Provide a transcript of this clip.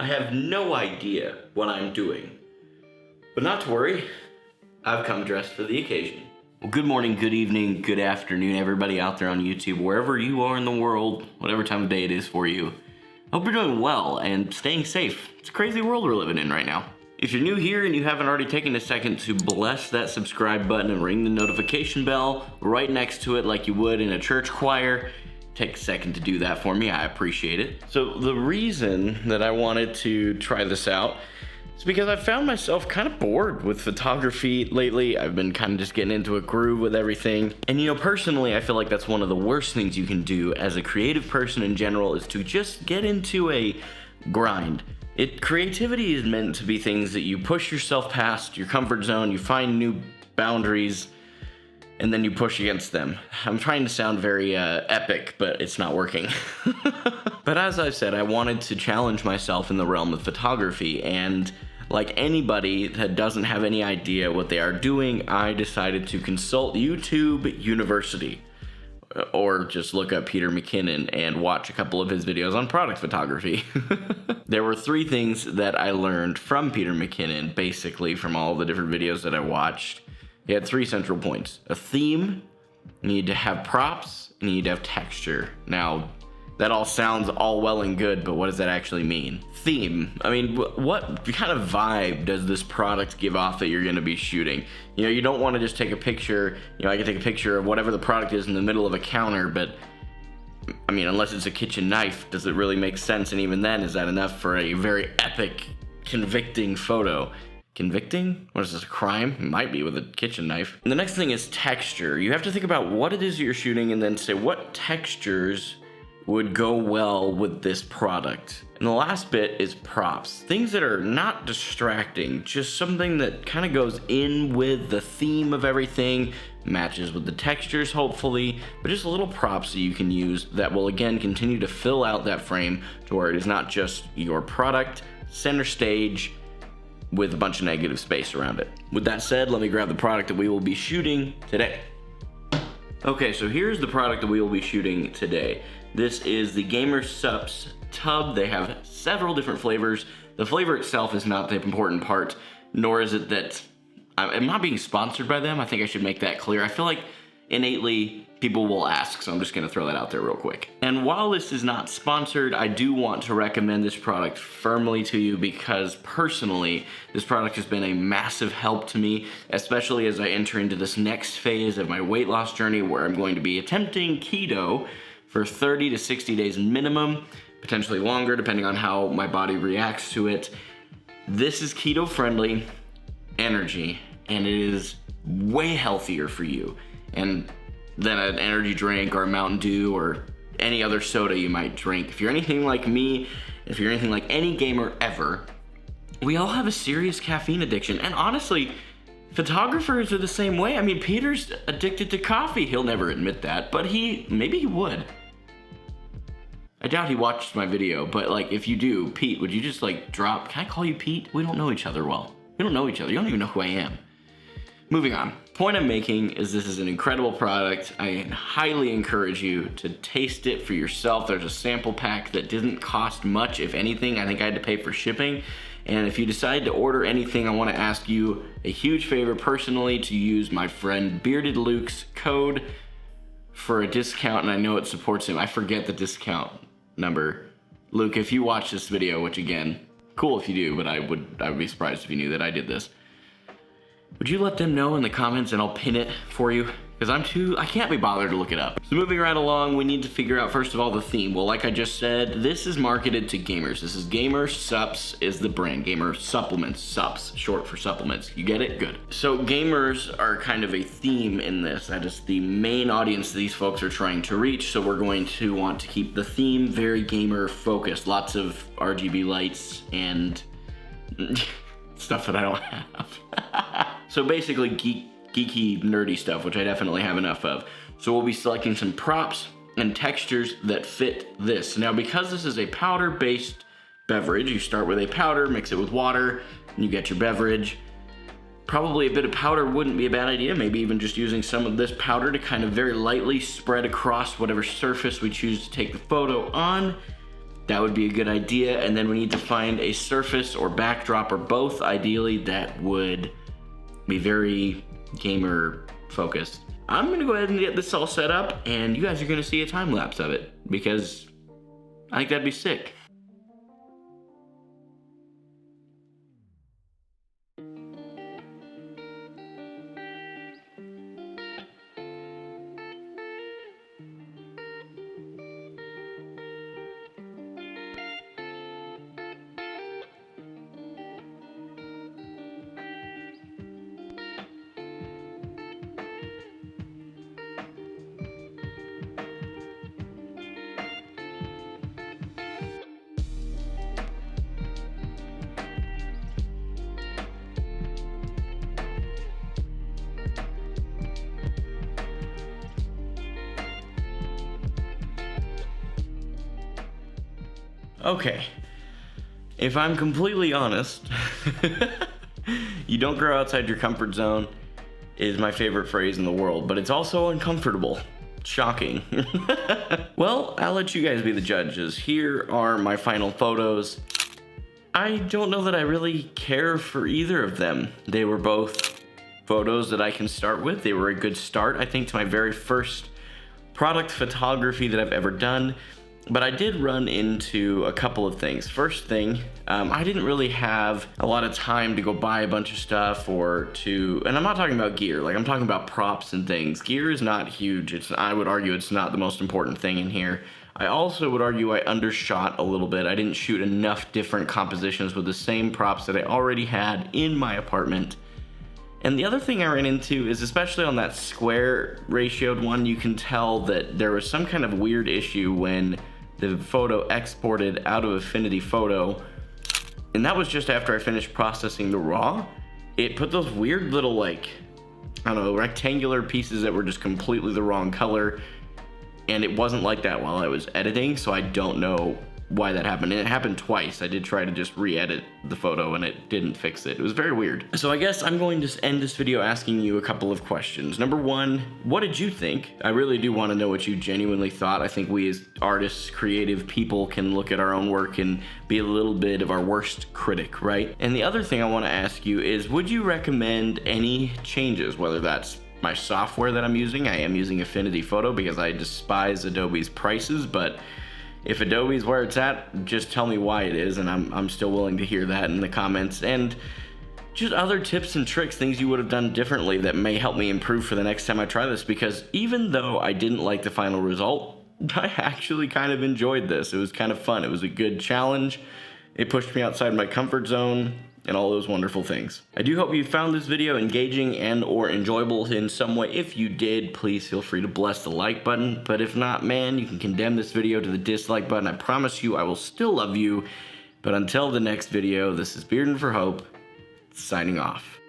I have no idea what I'm doing. But not to worry, I've come dressed for the occasion. Well, good morning, good evening, good afternoon, everybody out there on YouTube, wherever you are in the world, whatever time of day it is for you. I hope you're doing well and staying safe. It's a crazy world we're living in right now. If you're new here and you haven't already taken a second to bless that subscribe button and ring the notification bell right next to it like you would in a church choir, take a second to do that for me. I appreciate it. So the reason that I wanted to try this out is because I found myself kind of bored with photography lately. I've been kind of just getting into a groove with everything. And you know, personally, I feel like that's one of the worst things you can do as a creative person in general, is to just get into a grind. Creativity is meant to be things that you push yourself past your comfort zone, you find new boundaries, and then you push against them. I'm trying to sound very epic, but it's not working. But as I've said, I wanted to challenge myself in the realm of photography, and like anybody that doesn't have any idea what they are doing, I decided to consult YouTube University. Or just look up Peter McKinnon and watch a couple of his videos on product photography. There were 3 things that I learned from Peter McKinnon, basically from all the different videos that I watched. He had 3 central points: a theme, you need to have props, and you need to have texture. Now, that all sounds all well and good, but what does that actually mean? Theme. I mean, what kind of vibe does this product give off that you're gonna be shooting? You know, you don't wanna just take a picture, you know, I can take a picture of whatever the product is in the middle of a counter, but I mean, unless it's a kitchen knife, does it really make sense? And even then, is that enough for a very epic, convicting photo? Convicting? What is this, a crime? It might be with a kitchen knife. And the next thing is texture. You have to think about what it is you're shooting and then say what textures would go well with this product. And the last bit is props. Things that are not distracting, just something that kind of goes in with the theme of everything, matches with the textures hopefully, but just little props that you can use that will again continue to fill out that frame to where it is not just your product, center stage, with a bunch of negative space around it. With that said, let me grab the product that we will be shooting today. Okay, so here's the product that we will be shooting today. This is the Gamer Supps tub. They have several different flavors. The flavor itself is not the important part, nor is it that I'm not being sponsored by them. I think I should make that clear. I feel like innately people will ask, so I'm just gonna throw that out there real quick. And while this is not sponsored, I do want to recommend this product firmly to you because personally, this product has been a massive help to me, especially as I enter into this next phase of my weight loss journey where I'm going to be attempting keto for 30 to 60 days minimum, potentially longer depending on how my body reacts to it. This is keto friendly energy, and it is way healthier for you and than an energy drink or a Mountain Dew or any other soda you might drink. If you're anything like me, if you're anything like any gamer ever, we all have a serious caffeine addiction. And honestly, photographers are the same way. I mean, Peter's addicted to coffee. He'll never admit that, but maybe he would. I doubt he watched my video, but like if you do, Pete, would you just like drop, can I call you Pete? We don't know each other well. We don't know each other. You don't even know who I am. Moving on. Point I'm making is this is an incredible product. I highly encourage you to taste it for yourself. There's a sample pack that didn't cost much, if anything. I think I had to pay for shipping. And if you decide to order anything, I want to ask you a huge favor personally to use my friend Bearded Luke's code for a discount, and I know it supports him. I forget the discount number. Luke, if you watch this video, which again, cool if you do, but I would be surprised if you knew that I did this. Would you let them know in the comments and I'll pin it for you? Because I can't be bothered to look it up. So moving right along, we need to figure out first of all the theme. Well, like I just said, this is marketed to gamers. This is Gamer Supps is the brand. Gamer Supplements, Supps, short for supplements. You get it? Good. So gamers are kind of a theme in this. That is the main audience these folks are trying to reach. So we're going to want to keep the theme very gamer focused. Lots of RGB lights and stuff that I don't have. So basically geeky, nerdy stuff, which I definitely have enough of. So we'll be selecting some props and textures that fit this. Now, because this is a powder-based beverage, you start with a powder, mix it with water, and you get your beverage. Probably a bit of powder wouldn't be a bad idea, maybe even just using some of this powder to kind of very lightly spread across whatever surface we choose to take the photo on. That would be a good idea. And then we need to find a surface or backdrop or both, ideally, that would be very gamer focused. I'm gonna go ahead and get this all set up, and you guys are gonna see a time lapse of it because I think that'd be sick. Okay, if I'm completely honest, you don't grow outside your comfort zone is my favorite phrase in the world, but it's also uncomfortable. Shocking. Well, I'll let you guys be the judges. Here are my final photos. I don't know that I really care for either of them. They were both photos that I can start with. They were a good start, I think, to my very first product photography that I've ever done. But I did run into a couple of things. First thing, I didn't really have a lot of time to go buy a bunch of stuff and I'm not talking about gear, like I'm talking about props and things. Gear is not huge. I would argue it's not the most important thing in here. I also would argue I undershot a little bit. I didn't shoot enough different compositions with the same props that I already had in my apartment. And the other thing I ran into is, especially on that square ratioed one, you can tell that there was some kind of weird issue when the photo exported out of Affinity Photo, and that was just after I finished processing the RAW. It put those weird little, like, I don't know, rectangular pieces that were just completely the wrong color, and it wasn't like that while I was editing, so I don't know why that happened. And it happened twice. I did try to just re-edit the photo and it didn't fix it. It was very weird. So I guess I'm going to end this video asking you a couple of questions. Number one, what did you think? I really do want to know what you genuinely thought. I think we as artists, creative people can look at our own work and be a little bit of our worst critic, right? And the other thing I want to ask you is, would you recommend any changes, whether that's my software that I'm using? I am using Affinity Photo because I despise Adobe's prices, but if Adobe's where it's at, just tell me why it is, and I'm still willing to hear that in the comments. And just other tips and tricks, things you would have done differently that may help me improve for the next time I try this, because even though I didn't like the final result, I actually kind of enjoyed this. It was kind of fun. It was a good challenge. It pushed me outside my comfort zone and all those wonderful things. I do hope you found this video engaging and or enjoyable in some way. If you did, please feel free to bless the like button. But if not, man, you can condemn this video to the dislike button. I promise you I will still love you. But until the next video, this is Bearden for Hope, signing off.